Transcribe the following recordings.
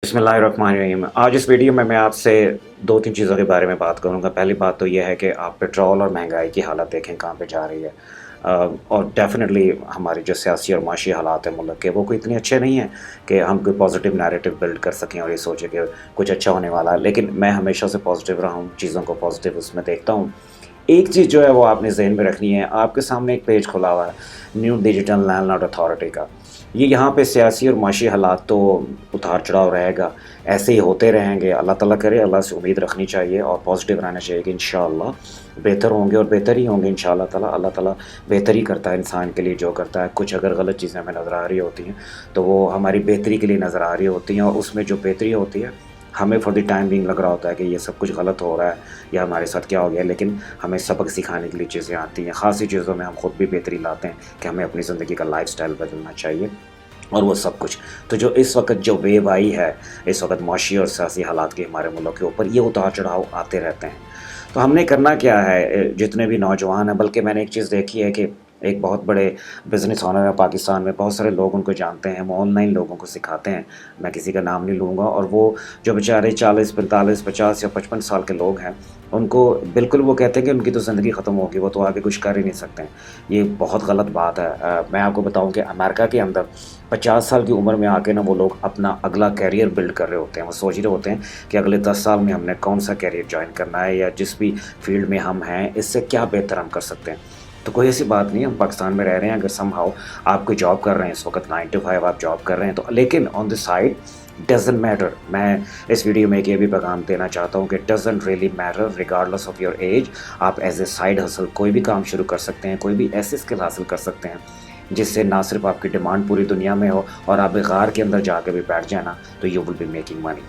बिस्मिल्लाहिर्रहमानिर्रहीम। आज इस वीडियो में मैं आपसे 2-3 चीज़ों के बारे में बात करूँगा। पहली बात तो ये है कि आप पेट्रोल और महंगाई की हालत देखें कहाँ पे जा रही है। और डेफ़िनेटली हमारी जो सियासी और माशी हालात हैं मुल्क के, वो कोई इतने अच्छे नहीं हैं कि हम कोई पॉज़िटिव नैरेटिव बिल्ड कर सकें और ये सोचें कि कुछ अच्छा होने वाला है। लेकिन मैं हमेशा से पॉज़िटिव रहा हूँ, चीज़ों को पॉज़िटिव उसमें देखता हूँ। एक चीज़ जो है वो आपने ज़हन में रखनी है, आपके सामने एक पेज खुला हुआ है, न्यू डिजिटल लैंडलॉर्ड अथॉरिटी का। ये यहाँ पे सियासी और माशी हालात तो उतार-चढ़ाव रहेगा, ऐसे ही होते रहेंगे। अल्लाह ताला करे, अल्लाह से उम्मीद रखनी चाहिए और पॉज़िटिव रहना चाहिए कि इंशाअल्लाह बेहतर होंगे और बेहतर ही होंगे इंशाअल्लाह ताला। अल्लाह ताला बेहतर ही करता है इंसान के लिए जो करता है। कुछ अगर गलत चीज़ें हमें नज़र आ रही होती हैं, तो वो हमारी बेहतरी के लिए नज़र आ रही होती हैं और उसमें जो बेहतरी होती है, हमें फॉर द टाइम बीइंग लग रहा होता है कि ये सब कुछ गलत हो रहा है या हमारे साथ क्या हो गया, लेकिन हमें सबक सिखाने के लिए चीज़ें आती हैं। ख़ासी चीज़ों में हम खुद भी बेहतरी लाते हैं कि हमें अपनी ज़िंदगी का लाइफ़स्टाइल बदलना चाहिए और वो सब कुछ। तो जो इस वक़्त जो वेव आई है, इस वक़्त माशी और सियासी हालात के हमारे मुल्क के ऊपर, ये उतार-चढ़ाव आते रहते हैं। तो हमने करना क्या है, जितने भी नौजवान हैं, बल्कि मैंने एक चीज़ देखी है कि एक बहुत बड़े बिज़नेस ओनर हैं पाकिस्तान में, बहुत सारे लोग उनको जानते हैं, वो ऑनलाइन लोगों को सिखाते हैं। मैं किसी का नाम नहीं लूँगा और वो जो बेचारे 40, 45, 50 या 55 साल के लोग हैं, उनको बिल्कुल वो कहते हैं कि उनकी तो ज़िंदगी ख़त्म होगी, वो तो आगे कुछ कर ही नहीं सकते हैं। ये बहुत गलत बात है। मैं आपको बताऊँ कि अमेरिका के अंदर 50 साल की उम्र में आके ना वो लोग अपना अगला करियर बिल्ड कर रहे होते हैं। वो सोच रहे होते हैं कि अगले 10 साल में हमने कौन-सा करियर जॉइन करना है या जिस भी फ़ील्ड में हम हैं, इससे क्या बेहतर हम कर सकते हैं। तो कोई ऐसी बात नहीं है, हम पाकिस्तान में रह रहे हैं, अगर समहाउ आप कोई जॉब कर रहे हैं, इस वक़्त 9 टू 5 आप जॉब कर रहे हैं, तो लेकिन on the side doesn't matter. मैं इस वीडियो में एक ये भी पैगाम देना चाहता हूँ कि doesn't really matter regardless of your age, आप एज़ ए साइड हसल कोई भी काम शुरू कर सकते हैं, कोई भी ऐसी स्किल हासिल कर सकते हैं, जिससे ना सिर्फ़ आपकी डिमांड पूरी दुनिया में हो और आप गार के अंदर जाके भी बैठ जाए ना, तो you will be making money.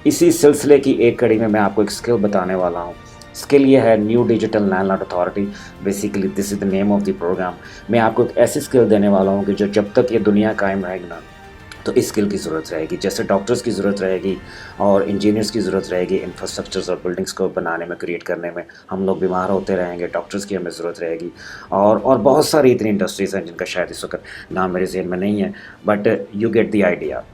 इसी सिलसिले की एक कड़ी में मैं आपको एक स्किल बताने वाला हूँ। स्किल ये है new digital landlord authority. Basically this is the name of the programme. मैं आपको एक ऐसी स्किल देने वाला हूँ कि जो जब तक ये दुनिया कायम रहेगी ना, तो इस स्किल की ज़रूरत रहेगी। जैसे डॉक्टर्स की ज़रूरत रहेगी और इंजीनियर्स की ज़रूरत रहेगी इंफ्रास्ट्रक्चर्स और बिल्डिंग्स को बनाने में, क्रिएट करने में। हम लोग बीमार होते रहेंगे, डॉक्टर्स की हमें ज़रूरत रहेगी और बहुत सारी इतनी इंडस्ट्रीज़ हैं जिनका शायद इस वक़्त नाम मेरे ज़हन में नहीं है, but you get the idea.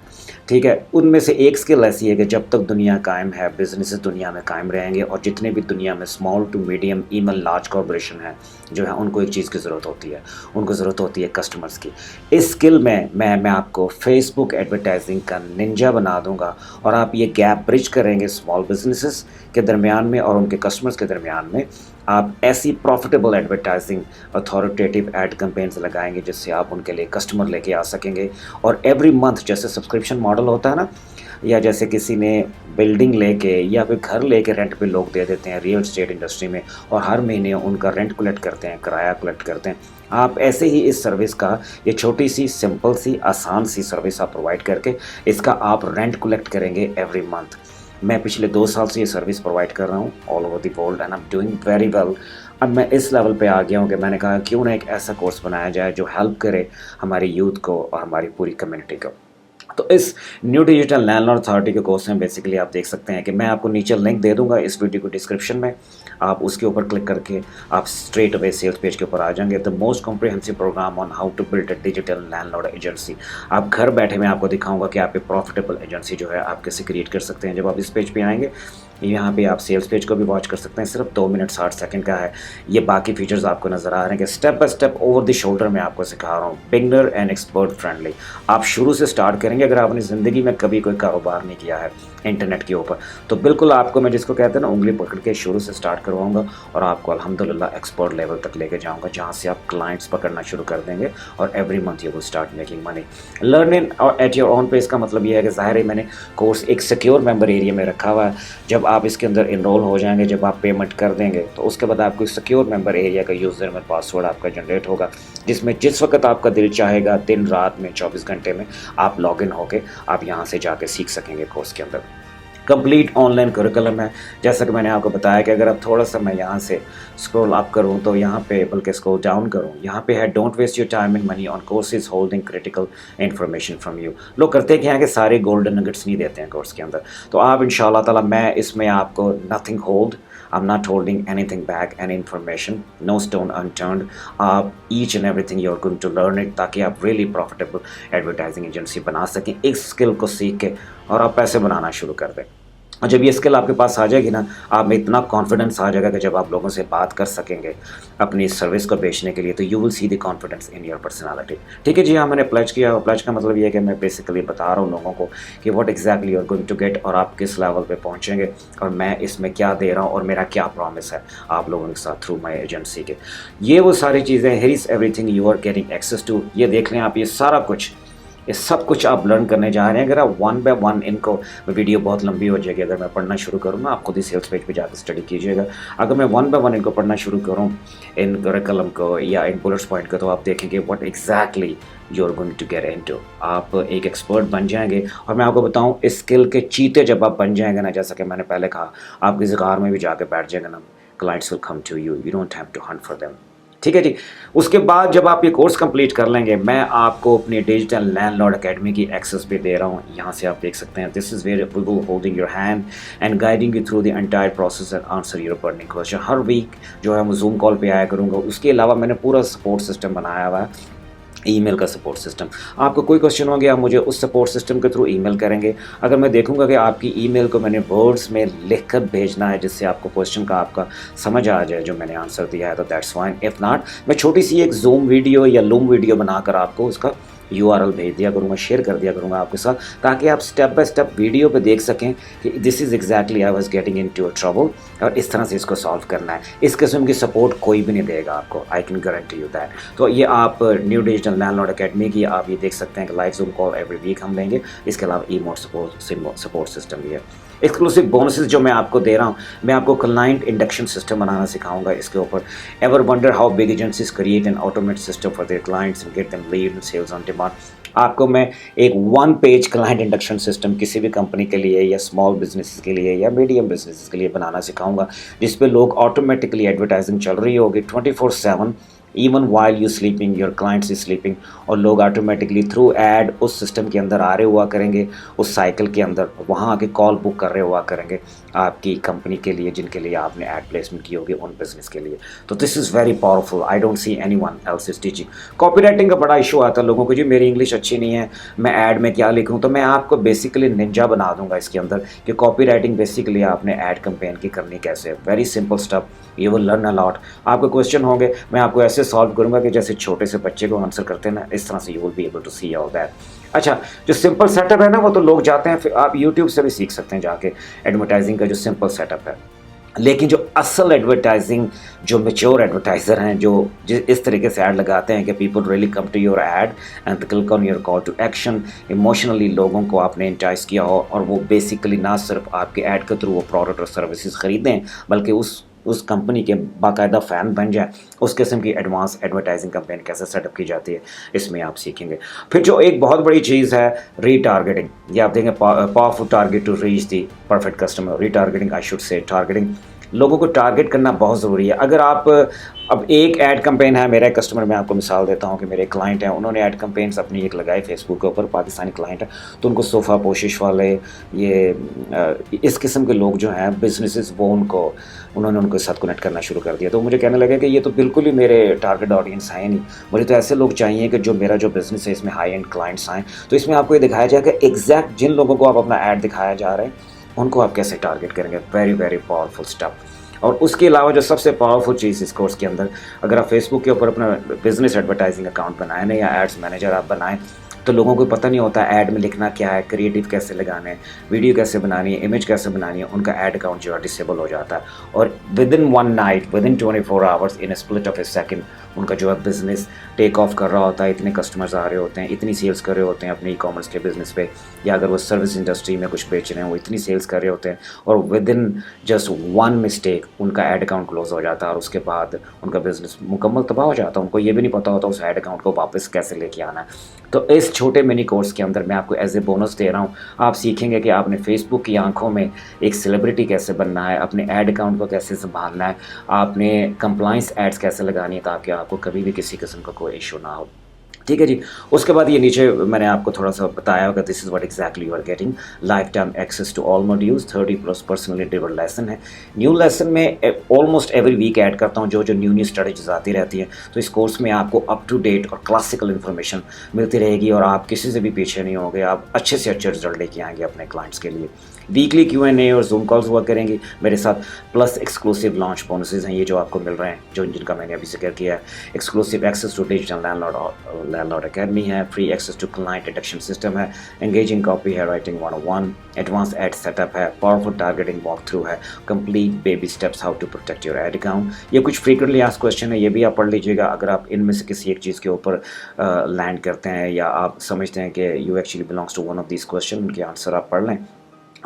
ठीक है, उनमें से एक स्किल ऐसी है कि जब तक दुनिया कायम है, बिज़नेसेस दुनिया में कायम रहेंगे और जितने भी दुनिया में small to medium even large corporation हैं, जो है उनको एक चीज़ की ज़रूरत होती है, उनको ज़रूरत होती है कस्टमर्स की। इस स्किल में मैं आपको फेसबुक एडवर्टाइजिंग का निंजा बना दूँगा और आप ये गैप ब्रिज करेंगे स्मॉल बिज़नेसेस के दरमियान में और उनके कस्टमर्स के दरमियान में। आप ऐसी profitable advertising authoritative ad campaigns लगाएँगे जिससे आप उनके लिए कस्टमर लेके आ सकेंगे और एवरी मंथ जैसे सब्सक्रिप्शन मॉडल होता है ना, या जैसे किसी ने बिल्डिंग लेके या फिर घर लेके रेंट पे लोग दे देते हैं रियल एस्टेट इंडस्ट्री में और हर महीने उनका रेंट कलेक्ट करते हैं, किराया कलेक्ट करते हैं। आप ऐसे ही इस सर्विस का ये छोटी सी सिंपल सी आसान सी सर्विस आप प्रोवाइड करके इसका आप रेंट कलेक्ट करेंगे एवरी मंथ। मैं पिछले 2 साल से ये सर्विस प्रोवाइड कर रहा हूँ all over the world and I am doing very well. अब मैं इस लेवल पे आ गया हूँ कि मैंने कहा क्यों ना एक ऐसा कोर्स बनाया जाए जो हेल्प करे हमारे यूथ को और हमारी पूरी कम्युनिटी को। तो इस न्यू डिजिटल लैंडलॉर्ड अथॉरिटी के कोर्स में बेसिकली आप देख सकते हैं कि मैं आपको नीचे लिंक दे दूंगा इस वीडियो को डिस्क्रिप्शन में। आप उसके ऊपर क्लिक करके आप स्ट्रेट अवे सेल्स पेज के ऊपर आ जाएंगे। The most comprehensive programme on how to build a digital landlord agency. आप घर बैठे मैं आपको दिखाऊंगा कि आप एक प्रॉफिटेबल एजेंसी जो है आप कैसे क्रिएट कर सकते हैं। जब आप इस पेज पे आएंगे, यहाँ पे आप सेल्स पेज को भी वॉच कर सकते हैं, सिर्फ 2 मिनट 60 सेकंड का है। ये बाकी फीचर्स आपको नज़र आ रहे हैं कि step by step over the shoulder मैं आपको सिखा रहा हूँ, बिगनर एंड एक्सपर्ट फ्रेंडली। आप शुरू से स्टार्ट करेंगे। अगर आपने ज़िंदगी में कभी कोई कारोबार नहीं किया है इंटरनेट के ऊपर, तो बिल्कुल आपको मैं जिसको कहते हैं ना उंगली पकड़ के शुरू से स्टार्ट करवाऊंगा और आपको अल्हम्दुलिल्लाह एक्सपर्ट लेवल तक लेके जाऊंगा, जहाँ से आप क्लाइंट्स पकड़ना शुरू कर देंगे और every month you will start making money. Learning और एट योर ओन पेस का मतलब ये है कि ज़ाहिर है मैंने कोर्स एक सिक्योर मेंबर एरिया में रखा हुआ है। जब आप इसके अंदर इनरोल हो जाएंगे, जब आप पेमेंट कर देंगे, तो उसके बाद आपको सिक्योर मेंबर एरिया का यूज़र और पासवर्ड आपका जनरेट होगा, जिसमें जिस वक्त आपका दिल चाहेगा दिन रात में 24 घंटे में आप लॉगिन होके आप यहाँ से जाके सीख सकेंगे। कोर्स के अंदर कंप्लीट ऑनलाइन करिकुलम है। जैसा कि मैंने आपको बताया कि अगर आप थोड़ा सा मैं यहाँ से स्क्रॉल अप करूँ तो यहाँ पे, बल्कि स्क्रॉल डाउन करूँ, यहाँ पे है don't waste your time and money on courses holding critical information from you. लोग करते हैं कि यहाँ के सारे गोल्डन नगेट्स नहीं देते हैं कोर्स के अंदर, तो आप इंशाल्लाह ताला मैं इसमें आपको nothing hold I'm not holding anything back, any information, no stone unturned. आप each and everything you're going to learn it ताकि आप really profitable advertising agency बना सकें इस स्किल को सीख के और आप पैसे बनाना शुरू कर दें। और जब ये स्किल आपके पास आ जाएगी ना, आप में इतना कॉन्फिडेंस आ जाएगा कि जब आप लोगों से बात कर सकेंगे अपनी सर्विस को बेचने के लिए, तो you will see the confidence in your personality. ठीक है जी, हाँ, मैंने प्लेज किया। प्लेज का मतलब ये है कि मैं बेसिकली बता रहा हूँ लोगों को कि what exactly you are going to get और आप किस लेवल पे पहुँचेंगे और मैं इसमें क्या दे रहा हूँ और मेरा क्या प्रॉमिस है आप लोगों के साथ थ्रू माई एजेंसी के। ये वो सारी चीज़ें, here is everything you are getting access to. ये देख लें आप, ये सारा कुछ, ये सब कुछ आप लर्न करने जा रहे हैं। अगर आप वन बाय वन इनको, वीडियो बहुत लंबी हो जाएगी अगर मैं पढ़ना शुरू करूँगा, आप खुद ही सेल्स पेज पे जाकर स्टडी कीजिएगा। अगर मैं वन बाय वन इनको पढ़ना शुरू करूँ, इन करिकुलम को या इन बुलेट्स पॉइंट को, तो आप देखेंगे what exactly you are going to get into. आप एक एक्सपर्ट बन जाएंगे। और मैं आपको बताऊँ, इस स्किल के चीते जब आप बन जाएंगे ना, जैसा कि मैंने पहले कहा, आप किसी कार में भी जाकर बैठ जाएंगे ना, clients will come to you, you don't have to hunt for them. ठीक है जी। उसके बाद जब आप ये कोर्स कंप्लीट कर लेंगे, मैं आपको अपनी डिजिटल लैंडलॉर्ड एकेडमी की एक्सेस भी दे रहा हूँ। यहाँ से आप देख सकते हैं, this is where we will holding your hand and guiding you through the entire process and answer your burning question. हर वीक जो है मैं जूम कॉल पे आया करूँगा। उसके अलावा मैंने पूरा सपोर्ट सिस्टम बनाया हुआ है, ईमेल का सपोर्ट सिस्टम। आपको कोई क्वेश्चन हो गया, आप मुझे उस सपोर्ट सिस्टम के थ्रू ईमेल करेंगे। अगर मैं देखूंगा कि आपकी ईमेल को मैंने वर्ड्स में लिख कर भेजना है जिससे आपको क्वेश्चन का आपका समझ आ जाए जो मैंने आंसर दिया है, तो दैट्स फाइन। इफ़ नॉट, मैं छोटी सी एक जूम वीडियो या लूम वीडियो बनाकर आपको उसका URL भेज दिया करूँगा, शेयर कर दिया करूँगा आपके साथ, ताकि आप स्टेप बाय स्टेप वीडियो पे देख सकें कि this is exactly I was getting into a trouble और इस तरह से इसको सॉल्व करना है। इस किस्म की सपोर्ट कोई भी नहीं देगा आपको, I can guarantee you that. तो ये आप न्यू डिजिटल लैंडलॉर्ड एकेडमी की आप ये देख सकते हैं कि live Zoom call every week हम लेंगे। इसके अलावा ईमोट सपोर्ट सिस्टम भी है। एक्सक्लूसिव बोनसेस जो मैं आपको दे रहा हूँ, मैं आपको क्लाइंट इंडक्शन सिस्टम बनाना सिखाऊंगा इसके ऊपर। Ever wonder how big agencies create an automate system for their clients and get them lead and sales on demand. आपको मैं एक 1 पेज क्लाइंट इंडक्शन सिस्टम किसी भी कंपनी के लिए या स्मॉल बिजनेस के लिए या मीडियम बिजनेस के लिए बनाना सिखाऊंगा, जिस पे लोग ऑटोमेटिकली एडवर्टाइजिंग चल रही होगी 24/7, even while you sleeping, your clients is sleeping, और लोग ऑटोमेटिकली थ्रू ऐड उस सिस्टम के अंदर आ रहे हुआ करेंगे, उस साइकिल के अंदर वहाँ आके कॉल बुक कर रहे हुआ करेंगे आपकी कंपनी के लिए जिनके लिए आपने ऐड प्लेसमेंट की होगी उन बिजनेस के लिए। तो this is very powerful, I don't see any one else is teaching. Copy writing का बड़ा इशू आता है लोगों को, जी मेरी इंग्लिश अच्छी नहीं है, मैं ऐड में क्या लिखूँ, तो मैं आपको बेसिकली निंजा बना दूंगा इसके अंदर कि कॉपी राइटिंग बेसिकली आपने ऐड कैंपेन की करनी कैसे। Very simple stuff, you will learn a lot. आपको क्वेश्चन होंगे, मैं आपको ऐसे सॉल्व करूंगा कि जैसे छोटे से बच्चे को आंसर करते हैं ना, इस तरह से you will be able to see all that. अच्छा, जो सिंपल सेटअप है ना, वो तो लोग जाते हैं, फिर आप यूट्यूब से भी सीख सकते हैं जाके एडवर्टाइजिंग का जो सिंपल सेटअप है। लेकिन जो असल एडवर्टाइजिंग, जो मेच्योर एडवर्टाइज़र हैं, जो इस तरीके से ऐड लगाते हैं कि people really come to your ad and click on your call to action, emotionally लोगों को आपने इंटाइज किया हो और वो बेसिकली ना सिर्फ आपके ऐड के थ्रू वो प्रोडक्ट और सर्विसेज खरीदें बल्कि उस कंपनी के बाकायदा फ़ैन बन जाए। उस किस्म की एडवांस एडवर्टाइजिंग कैंपेन कैसे सेटअप की जाती है, इसमें आप सीखेंगे। फिर जो एक बहुत बड़ी चीज़ है, रीटारगेटिंग। ये आप देखेंगे, powerful target to reach the perfect customer. Retargeting, I should say targeting, लोगों को टारगेट करना बहुत ज़रूरी है। अगर आप, अब एक ऐड कैंपेन है, मेरा कस्टमर, मैं आपको मिसाल देता हूँ कि मेरे क्लाइंट हैं, उन्होंने ऐड कैंपेन्स अपनी एक लगाई फेसबुक के ऊपर, पाकिस्तानी क्लाइंट है, तो उनको सोफ़ा पोशिश वाले, ये इस किस्म के लोग जो हैं बिजनेसेस, वो उन्होंने उनके साथ कनेक्ट करना शुरू कर दिया। तो मुझे कहने लगे कि ये तो बिल्कुल ही मेरे टारगेट ऑडियंस है नहीं, मुझे तो ऐसे लोग चाहिए कि जो मेरा जो बिज़नेस है इसमें हाई एंड क्लाइंट्स आएँ। तो इसमें आपको ये दिखाया जाएगा एग्जैक्ट जिन लोगों को आप अपना ऐड दिखाया जा रहे हैं उनको आप कैसे टारगेट करेंगे। Very very powerful step. और उसके अलावा जो सबसे पावरफुल चीज़ इस कोर्स के अंदर, अगर आप फेसबुक के ऊपर अपना बिजनेस एडवर्टाइजिंग अकाउंट बनाए ना, या एड्स मैनेजर आप बनाएं, तो लोगों को पता नहीं होता ऐड में लिखना क्या है, क्रिएटिव कैसे लगाने हैं, वीडियो कैसे बनानी है, इमेज कैसे बनानी है, उनका ऐड अकाउंट जो है डिसेबल हो जाता है। और with in 1 night, with in 24 hours, in split of A second, उनका जो है बिज़नेस टेक ऑफ कर रहा होता है। इतने कस्टमर्स आ रहे होते हैं, इतनी सेल्स कर रहे होते हैं अपने ई-कॉमर्स के बिज़नेस पे, या अगर वो सर्विस इंडस्ट्री में कुछ बेच रहे हैं वो इतनी सेल्स कर रहे होते हैं, और विद इन जस्ट 1 मिस्टेक उनका ऐड अकाउंट क्लोज हो जाता है और उसके बाद उनका बिज़नेस मुकम्मल तबाह हो जाता है। उनको ये भी नहीं पता होता उस ऐड अकाउंट को वापस कैसे लेके आना है। तो इस छोटे मिनी कोर्स के अंदर मैं आपको एज ए बोनस दे रहा हूँ, आप सीखेंगे कि आपने फेसबुक की आंखों में एक सेलिब्रिटी कैसे बनना है, अपने ऐड अकाउंट को कैसे संभालना है, आपने कंप्लाइंस एड्स कैसे लगानी है ताकि आपको कभी भी किसी किस्म का कोई इशू ना हो। ठीक है जी। उसके बाद ये नीचे मैंने आपको थोड़ा सा बताया होगा, this is what exactly you are getting. Life time access to all modules, 30+ personally delivered lesson है। न्यू लेसन में ऑलमोस्ट एवरी वीक ऐड करता हूँ जो न्यू स्ट्रेटजीज आती रहती हैं। तो इस कोर्स में आपको अप टू डेट और क्लासिकल इन्फॉर्मेशन मिलती रहेगी और आप किसी से भी पीछे नहीं होंगे। आप अच्छे से अच्छे रिजल्ट लेके आएंगे अपने क्लाइंट्स के लिए। वीकली Q&A और जूम कॉल्स हुआ करेंगी मेरे साथ, प्लस एक्सक्लूसिव लॉन्च बोनसेस हैं ये जो आपको मिल रहे हैं, जिनका मैंने अभी जिक्र किया है। Exclusive access to digital landlord academy है, free access to client detection system है, एंगेजिंग कॉपी है राइटिंग 101, एडवांस एड सेटअप है, पावरफुल टारगेटिंग वॉक थ्रू है, complete baby steps how to protect your ad account. ये कुछ frequently asked question है, ये भी आप पढ़ लीजिएगा। अगर आप इनमें से किसी एक चीज़ के ऊपर लैंड करते हैं या आप समझते हैं कि you actually belongs to one of this question, उनके आंसर आप पढ़ लें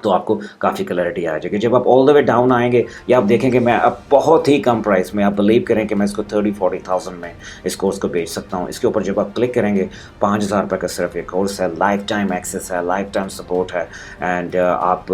तो आपको काफ़ी क्लैरिटी आ जाएगी। जब आप ऑल द वे डाउन आएंगे या आप देखेंगे मैं अब बहुत ही कम प्राइस में, आप बिलीव करें कि मैं इसको 30-40,000 में इस कोर्स को बेच सकता हूँ। इसके ऊपर जब आप क्लिक करेंगे 5,000 रुपये का सिर्फ एक कोर्स है, लाइफ टाइम एक्सेस है, लाइफ टाइम सपोर्ट है, एंड आप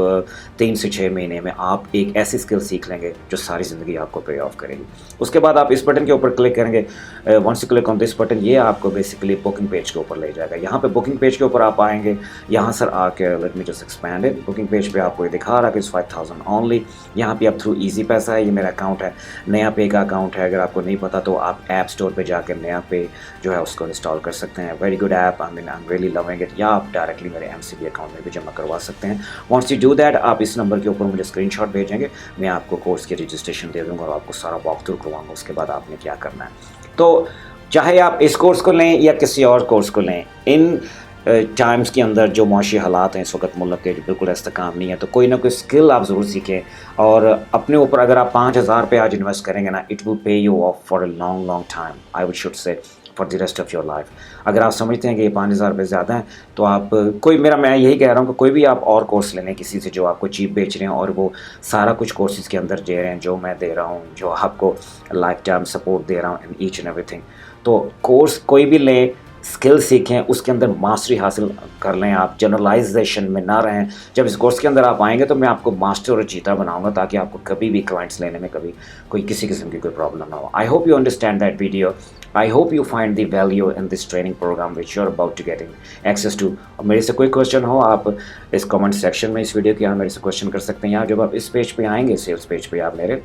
3 से 6 महीने में आप एक ऐसी स्किल सीख लेंगे जो सारी ज़िंदगी आपको पे ऑफ करेगी। उसके बाद आप इस बटन के ऊपर क्लिक करेंगे, once you click on this button, ये आपको बेसिकली बुकिंग पेज के ऊपर ले जाएगा। यहाँ पे बुकिंग पेज के ऊपर आप आएंगे, यहाँ सर आके let me just expand it. Booking page पे आपको दिखा रहा है कि 5,000 ओनली। यहाँ पे आप थ्रू इजी पैसा है, ये मेरा अकाउंट है, नया पे का अकाउंट है। अगर आपको नहीं पता तो आप ऐप स्टोर पे जाकर नया पे जो है उसको इंस्टॉल कर सकते हैं। Very good app, I am really loving it. या आप डायरेक्टली मेरे MCB अकाउंट में भी जमा करवा सकते हैं। वॉन्ट्स यू डू दैट, आप इस नंबर के ऊपर मुझे स्क्रीनशॉट भेजेंगे, मैं आपको कोर्स की रजिस्ट्रेशन दे दूँगा और आपको सारा वॉक थ्रू करवाऊँगा। उसके बाद आपने क्या करना है, तो चाहे आप इस कोर्स को लें या किसी और कोर्स को लें, इन टाइम्स के अंदर जो माशी हालात हैं इस वक्त मुल्क के बिल्कुल इस्तेकाम नहीं है, तो कोई ना कोई स्किल आप ज़रूर सीखें और अपने ऊपर अगर आप 5,000 रुपये आज इन्वेस्ट करेंगे ना, it will pay you of for a long long time, I would should say for the rest of your life. अगर आप समझते हैं कि ये 5,000 रुपये ज़्यादा हैं तो आप मैं यही कह रहा हूँ कि कोई भी आप और कोर्स ले लें किसी से जो आपको चीप बेच रहे हैं और वो सारा कुछ कोर्सेज़ के अंदर दे रहे हैं जो मैं दे रहा हूँ, जो आपको लाइफ टाइम सपोर्ट दे रहा हूँ इन ईच एंड एवरीथिंग। तो कोर्स कोई भी लें, स्किल सीखें, उसके अंदर मास्टरी हासिल कर लें, आप जनरलाइजेशन में ना रहें। जब इस कोर्स के अंदर आप आएंगे तो मैं आपको मास्टर और चीता बनाऊंगा ताकि आपको कभी भी क्लाइंट्स लेने में कभी कोई किसी किस्म की कोई प्रॉब्लम ना हो। I hope you understand that video, I hope you find the value in this training program which you are about to getting access to. मेरे से कोई क्वेश्चन हो आप इस कमेंट सेक्शन में इस वीडियो के यहाँ मेरे से क्वेश्चन कर सकते हैं। या जब आप इस पेज पे आएंगे, सेल्स पेज पे, आप मेरे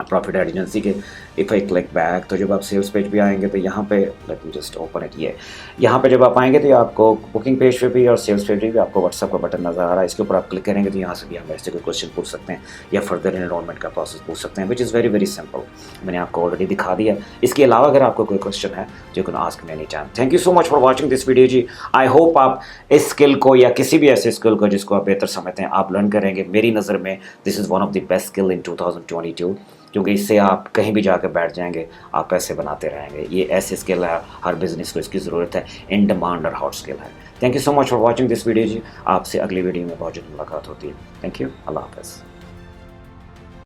प्रॉफिट एजेंसी के, इफ़ आई क्लिक बैक, तो जब आप सेल्स पेज पे आएंगे तो यहाँ पे let me just open it, ये यहाँ पे जब आप आएंगे तो आपको बुकिंग पेज पे भी और सेल्स पेज पे भी आपको व्हाट्सअप का बटन नज़र आ रहा है। इसके ऊपर आप क्लिक करेंगे तो यहाँ से भी आप मेरे से कोई क्वेश्चन पूछ सकते हैं या फर्दर एनरोलमेंट का प्रोसेस पूछ सकते हैं, which is very very simple. मैंने आपको ऑलरेडी दिखा दिया। इसके अलावा अगर आपको कोई क्वेश्चन है you can ask me any time. Thank you so much for watching this video जी। आई होप आप इस स्किल को या किसी भी ऐसे स्किल को जिसको आप बेहतर समझते हैं आप लर्न करेंगे। मेरी नज़र में this is one of the best skill in 2022, क्योंकि इससे आप कहीं भी जाकर बैठ जाएंगे, आप पैसे बनाते रहेंगे। ये ऐसी स्किल है, हर बिजनेस को इसकी ज़रूरत है, इन डिमांड और हॉट स्किल है। Thank you so much for watching this video जी। आपसे अगली वीडियो में बहुत जल्द मुलाकात होती है। थैंक यू, अल्लाह हाफ़िज़।